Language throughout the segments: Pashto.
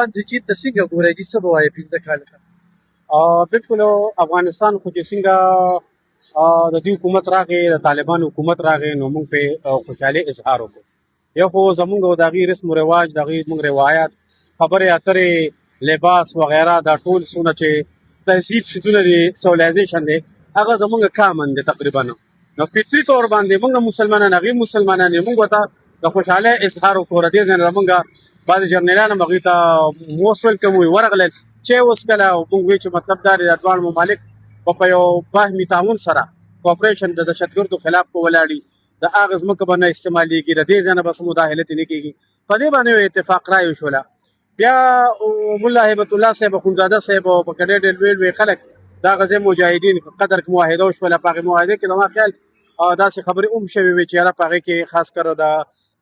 د چین ته څنګه ګورئ چې څه به وایي 15 کاله ته؟ بالکل افغانستان خو چې څنګه د دې حکومت راغی، د طالبانو حکومت راغی، نو موږ په خوشحالۍ اظهار وکړو. یو خو زموږ د هغې رسم و رواج، د هغې موږ روایات، خبرې اترې، لباس وغیره، دا ټول څونه چې تهذیب څیزونه دي، سیویلایزیشن دی، هغه زموږ کامن دی تقریبا. نو فطري طور باندې موږ مسلمانان، هغې مسلمانان یې، موږ ورته د خوشحالۍ اظهار وکړو. د دې ځای نه زموږ بعضې جرنیلان هم هغوی ته موست ویلکم وي، ورغلل، چای وڅښله، او موږ وایو چې مطلب دا دی د دواړو ممالک په یو باهمي تعاون سره کوپریشن د دهشتګردو خلاف په ولاړي، د هغه ځمکه به نه استعمالېږي، د دې ځای نه به څه مداخلت یې نه کېږي. په دې باندې یو اتفاق رایې وشوله. بیا ملا هیبت الله صاحب، اخندزاده صاحب او په کې ډېر لوی لوی خلک د هغه ځای مجاهدین قدر معاهده وشوله. په هغې معاهده کې زما خیال داسې خبرې هم شوې وې چې یاره په هغې کې خاص کر د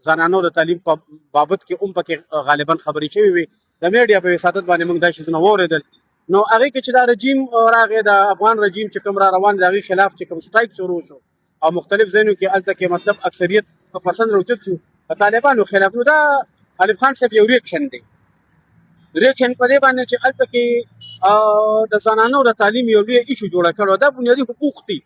زنانو د تعلیم په بابت کې هم پکې غالبا خبرې شوې وې. د میډیا په وساطت باندې موږ دا شیزونه واورېدل. نو هغې کې چې دا رژیم راغی، د افغان رژیم چې کوم را روان دی، د هغې خلاف چې کوم سټرایک شروع شو او مختلف ځایونو کې هلته کې مطلب اکثریت په پسند راوچت شو د طالبانو خلاف. نو دا علي خان صاحب یو ریاکشن دی، ریاکشن په دې باندې چې هلته کې د زنانو د تعلیم یو لوی ایشو جوړه کړې. دا بنیادي حقوق دي،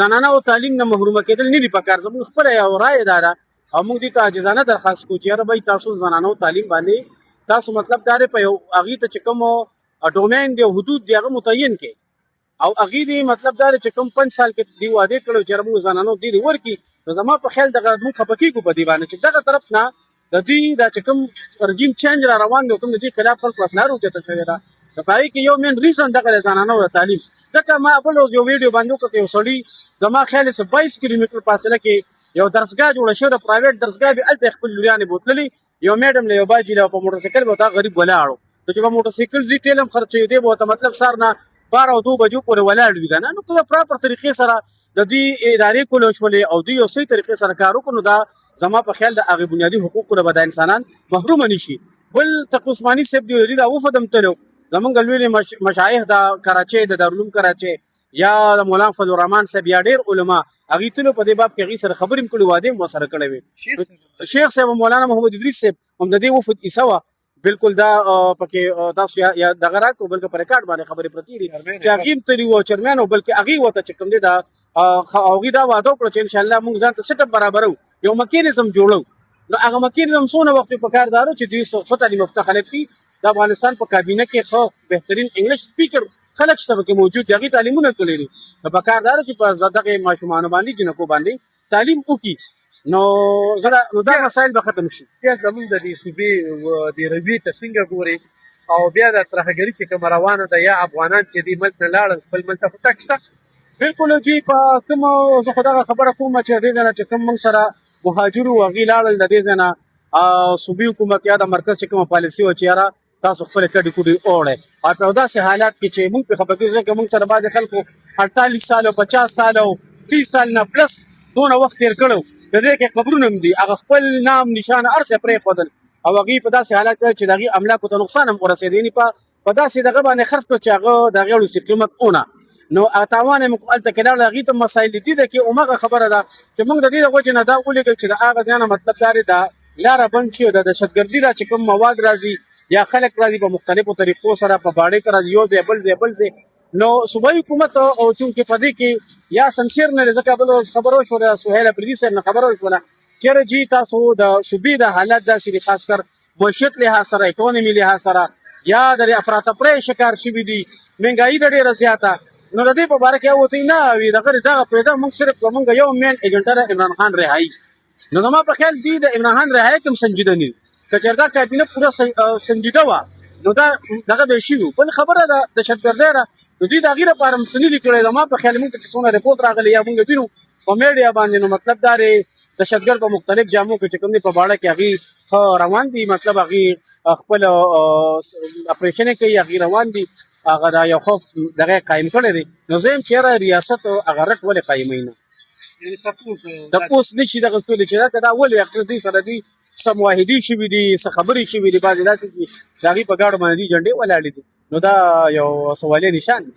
زنانه او تعلیم نه محرومه کېدل نه دي پکار. زموږ خپله یو رایې دا ده او موږ دې ته عاجزانه درخواست کوو چې یاره بھائی تاسو زنانو تعلیم باندې تاسو مطلب دا دی په یو هغې ته چې کوم ډومین دی او حدود دی هغه متعین کړي، او هغې دې مطلب دا دی چې کوم 5 سال کې دې وعدې کړی چې یاره موږ زنانو دې ورکړي. نو زما په خیال دغه موږ خفه کېږو په دې باندې چې دغه طرف نه د دوی دا چې کوم رژیم چینج را روان دی، کوم د دې خلاف خلکو اسلحه راوچته شوې ده. د په هغې کې یو مین ریزن دغه د زنانو د تعلیم. ځکه ما بل یو ویډیو باندې وکړ، یو سړي زما خیال 22 کیلومتر فاصله کې یو درسګاه جوړه شوې ده، پرایویټ درسګاه به هلته خپل لوریانې بوتللې، یو میډم له یو باجي له په موټرسایکل به ورته غریب ولاړ و. نو چې په موټرسایکل ځي تیل هم خرڅوي، دی به ورته مطلب سهار نه 12 او 2 بجو پورې ولاړ وي که نه. نو که د پراپر طریقې سره د دوی ادارې کولو شولې او دوی یو صحیح طریقې سره کار وکړو، نو دا زما په خیال د هغې بنیادي حقوقو نه به دا انسانان محرومه نه شي. بل تقي عثماني صاحب دی، دوی راوفد هم تلو، زمونږ لوی مشایخ د کراچۍ، د دارالعلوم کراچۍ، یا د مولانا فضل الرحمن صاحب، یا ډېر علما هغې تلو په دې باب کې، هغې سره خبرې هم کړې، وعدې هم ورسره کړې وې. شیخ صاحب، مولانا محمد ادریس صاحب هم د دې وفد حصه وه. بالکل دا پکې تاسو یا دغه راکړو، بلکې په ریکارډ باندې خبرې پرتې دي چې هغې هم تلي وو، چرمیان وو، بلکې هغې ورته چې کوم دی دا هغوی دا وعده وکړه چې انشاءالله موږ ځان ته سیټ اپ برابرو، یو میکانیزم جوړو. نو هغه میکانیزم څونه وخت په کار دارو چې دوی ښه تعلیم یافته خلک دي. د افغانستان په کابینه کې ښه بهترین انګلیش سپیکر خلک شته پکې موجود دي، هغې تعلیمونه کړي دي. نو په کار داره چې په دغې ماشومانو باندې، جنکو باندې تعلیم وکړي، نو دا مسایل به ختم شي. بیا زموږ د دې صوبې د رویې ته څنګه ګورئ؟ او بیا د ترهګري چې کومه روانه ده، یا افغانان چې دې ملک نه لاړل، خپل ملک ته خو تګ شته. بالکل جی، په کومه زه خو دغه خبره کوم چې د دې ځای نه چې کوم موږ سره مهاجر وو هغوی لاړل، د دې ځای نه صوبې حکومت یا د مرکز چې کومه پالیسي وه چې یاره تاسو خپلې کډې کوډې اوړئ، او په داسې حالات کې چې موږ پرې خفه کېږو. ځکه موږ سره بعضې خلکو 48 سال او 50 سال او 30 سال نه پلس دونه وخت تېر کړی، د دې کې قبرونه هم دي، هغه خپل نام نشان هر څه پرېښودل، او هغوی په داسې حالات کې چې د هغې املاکو ته نقصان هم ورسېد، یعنې په داسې دغه باندې خرڅ کړو چې هغه د هغې اړوسې قیمت ونه. نو تاوان یې موږ هلته کې لاړل، هغې ته مسایل دي ده کې همغه خبره ده چې موږ د دې د وجې نه دا ولیکل چې د هغه ځای نه مطلب دا دی دا لاره بند کړي، او د دهشتګردي را چې کوم مواد راځي یا خلک راځي په مختلفو طریقو سره په باړې کې راځي، یو ځای بل ځای. نو صوبایي حکومت او چونکې په دې کې یا سنسیر نه دی، ځکه بل خبره وشوله، سهیل افریدي صاحب نه خبره وشوله چې یاره جي تاسو د صوبې د حالات داسې دي، خاص کر معیشت لحاظ سره، اکونومي لحاظ سره، یا د افراطفری شکار شوي دي، مهنګایي ده ډېره زیاته. نو د دې په باره کې اوتې نه وي دغه پرېږده، موږ صرف زموږ یو مین ایجنټه ده عمران خان رهایي. نو زما په خیال دې د عمران خان رهایي کې هم سنجیده نه وي، که چېرې دا کابینه پوره سنجیده وه نو دا دغه به یې شوي وو. بل خبره ده دهشتګردۍ ده، نو دوی د هغې لپاره هم څه نه دي کړی. زما په خیال موږ ته چې څونه رپورټ راغلی یا موږ وینو په میډیا باندې، نو مطلب دا دی دهشتګرد په مختلف جامو کې چې کوم دی په باړه کې هغې ښه روان دي، مطلب هغې خپل اپریشن یې کوي، هغې روان دي، هغه دا یو ښه دغه قایم کړی دی. نو زه یم چې یاره ریاست هغه رټ ولې قایموي نه، تپوس نه شي دغه ټولې چې دا ولې دوی سره دوی څه معاهدې شوي دي، څه خبرې شوي دي، بعضې داسې دي د هغې په ګاډو باندې دوی جنډې ولاړې دي. نو دا یو سوالیه نشان دی.